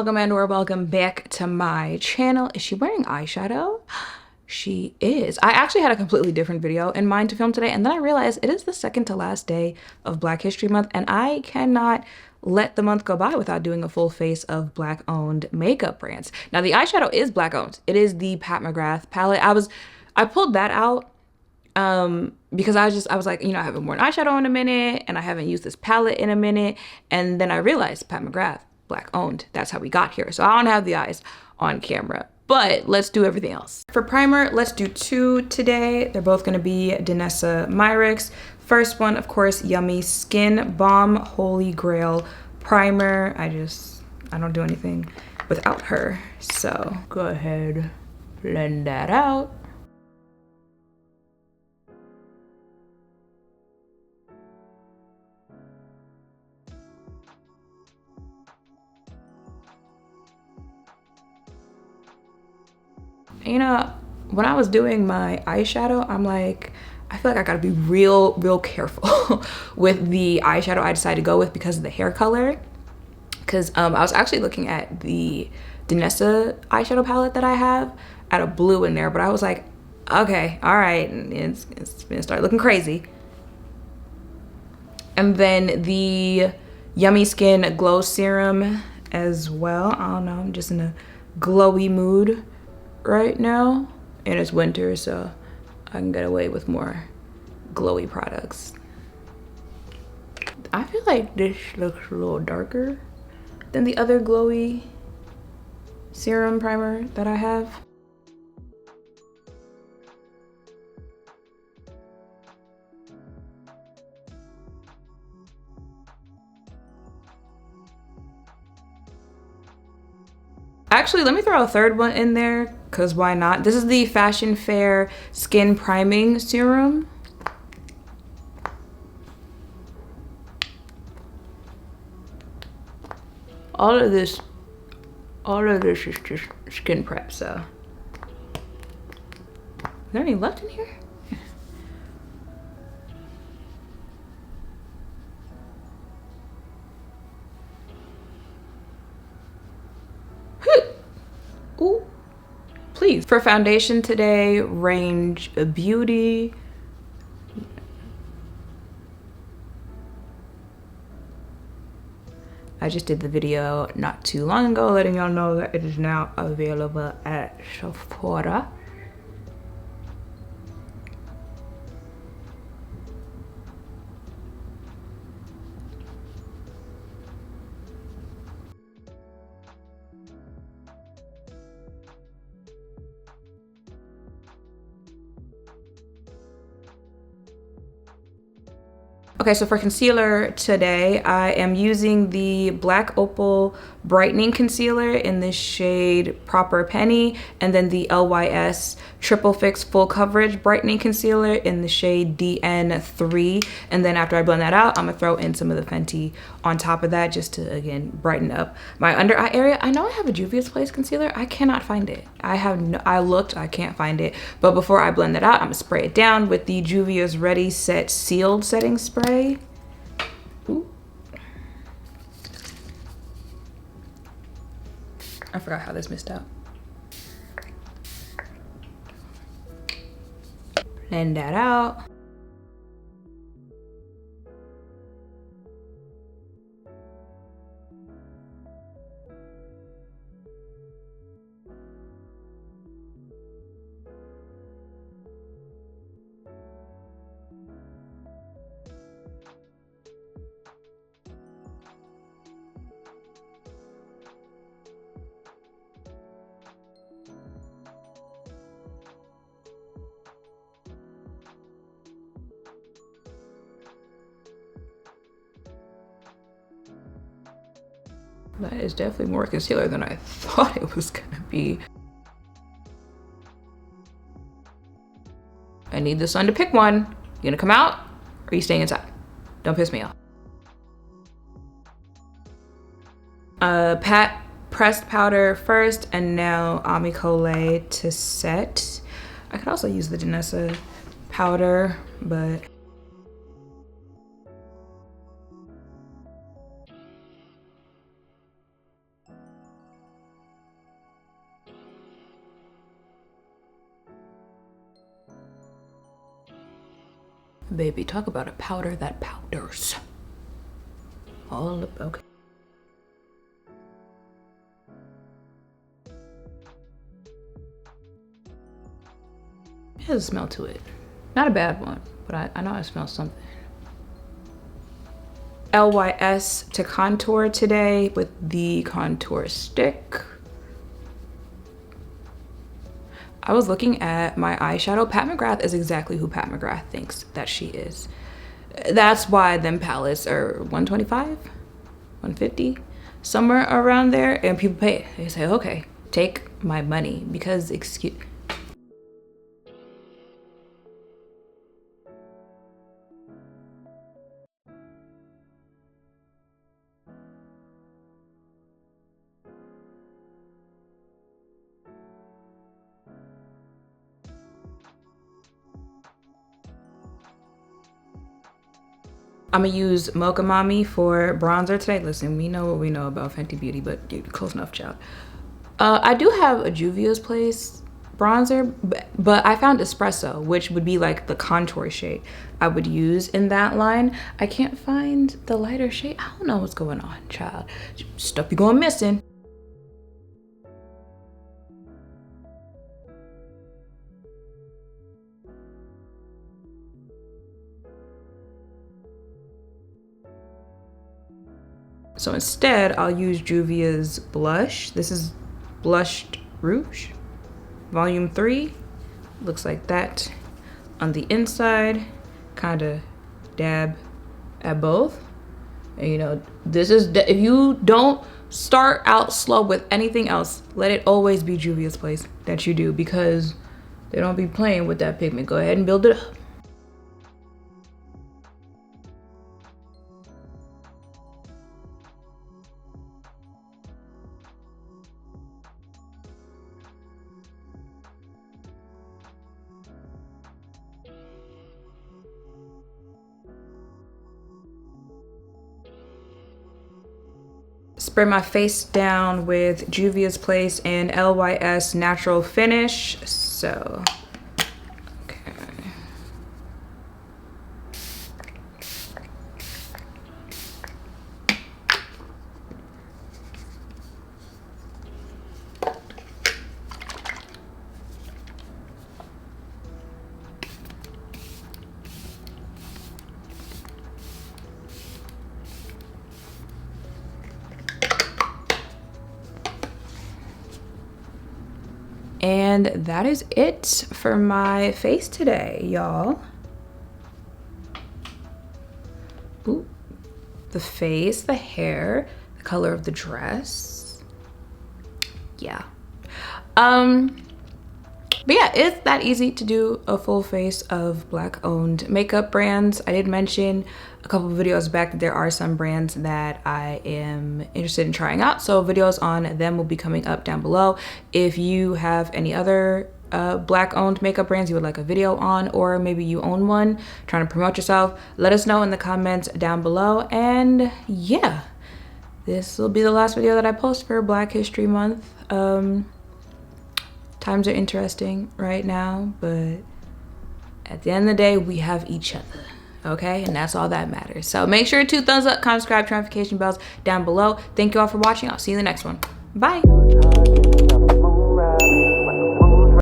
welcome and/or welcome back to my channel. Is she wearing eyeshadow? She is. I actually had a completely different video in mind to film today, and then I realized it is the second to last day of Black History Month, and I cannot let the month go by without doing a full face of Black-owned makeup brands. Now, the eyeshadow is Black-owned. It is the Pat McGrath palette. I pulled that out because I was like, you know, I haven't worn eyeshadow in a minute, and I haven't used this palette in a minute, and then I realized Pat McGrath, Black-owned. That's how we got here. So I don't have the eyes on camera. But let's do everything else. For primer, let's do two today. They're both gonna be Danessa Myricks. First one, of course, Yummy Skin Balm Holy Grail Primer. I don't do anything without her. So go ahead, blend that out. You know, when I was doing my eyeshadow, I'm like, I feel like I gotta be real careful with the eyeshadow I decided to go with because of the hair color. Because I was actually looking at the Danessa eyeshadow palette that I have at a blue in there, but I was like, okay, all right, it's gonna start looking crazy. And then the Yummy Skin Glow Serum as well. I don't know, I'm just in a glowy mood right now, and it's winter, so I can get away with more glowy products. I feel like this looks a little darker than the other glowy serum primer that I have. Actually, let me throw a third one in there, because why not? This is the Fashion Fair Skin Priming Serum. All of this is just skin prep, so. Is there any left in here? Ooh, please. For foundation today, range Beauty. I just did the video not too long ago letting y'all know that it is now available at Sephora. Okay, so for concealer today, I am using the Black Opal Brightening Concealer in the shade Proper Penny, and then the LYS Triple Fix Full Coverage Brightening Concealer in the shade DN3. And then after I blend that out, I'm gonna throw in some of the Fenty on top of that just to, again, brighten up my under eye area. I know I have a Juvia's Place concealer. I cannot find it. I looked, I can't find it. But before I blend that out, I'm gonna spray it down with the Juvia's Ready Set Sealed Setting Spray. Ooh. I forgot how this missed out. Blend that out. That is definitely more concealer than I thought it was gonna be. I need the sun to pick one. You gonna come out or are you staying inside? Don't piss me off. Pat pressed powder first, and now Amicole to set. I could also use the Danessa powder, but Baby, talk about a powder that powders. All up, okay. It has a smell to it. Not a bad one, but I know I smell something. LYS to contour today with the contour stick. I was looking at my eyeshadow. Pat McGrath is exactly who Pat McGrath thinks that she is. That's why them palettes are 125, 150, somewhere around there, and people pay it. They say, okay, take my money, because excuse. I'm gonna use Mocha Mami for bronzer today. Listen, we know what we know about Fenty Beauty, but dude, close enough, child. I do have a Juvia's Place bronzer, but I found Espresso, which would be like the contour shade I would use in that line. I can't find the lighter shade. I don't know what's going on, child. Stuff be going missing. So instead, I'll use Juvia's blush. This is Blushed Rouge, Volume 3. Looks like that on the inside. Kind of dab at both. And you know, this is, if you don't start out slow with anything else, let it always be Juvia's Place that you do, because they don't be playing with that pigment. Go ahead and build it up. Spray my face down with Juvia's Place and LYS Natural Finish. So, okay. And that is it for my face today, y'all. Ooh, the face, the hair, the color of the dress. Yeah. But yeah, it's that easy to do a full face of Black owned makeup brands. I did mention a couple of videos back that there are some brands that I am interested in trying out. So videos on them will be coming up down below. If you have any other Black owned makeup brands you would like a video on, or maybe you own one, trying to promote yourself, let us know in the comments down below. And yeah, this will be the last video that I post for Black History Month. Times are interesting right now, but at the end of the day, we have each other, okay? And that's all that matters. So make sure to thumbs up, comment, subscribe, turn notification bells down below. Thank you all for watching. I'll see you in the next one. Bye.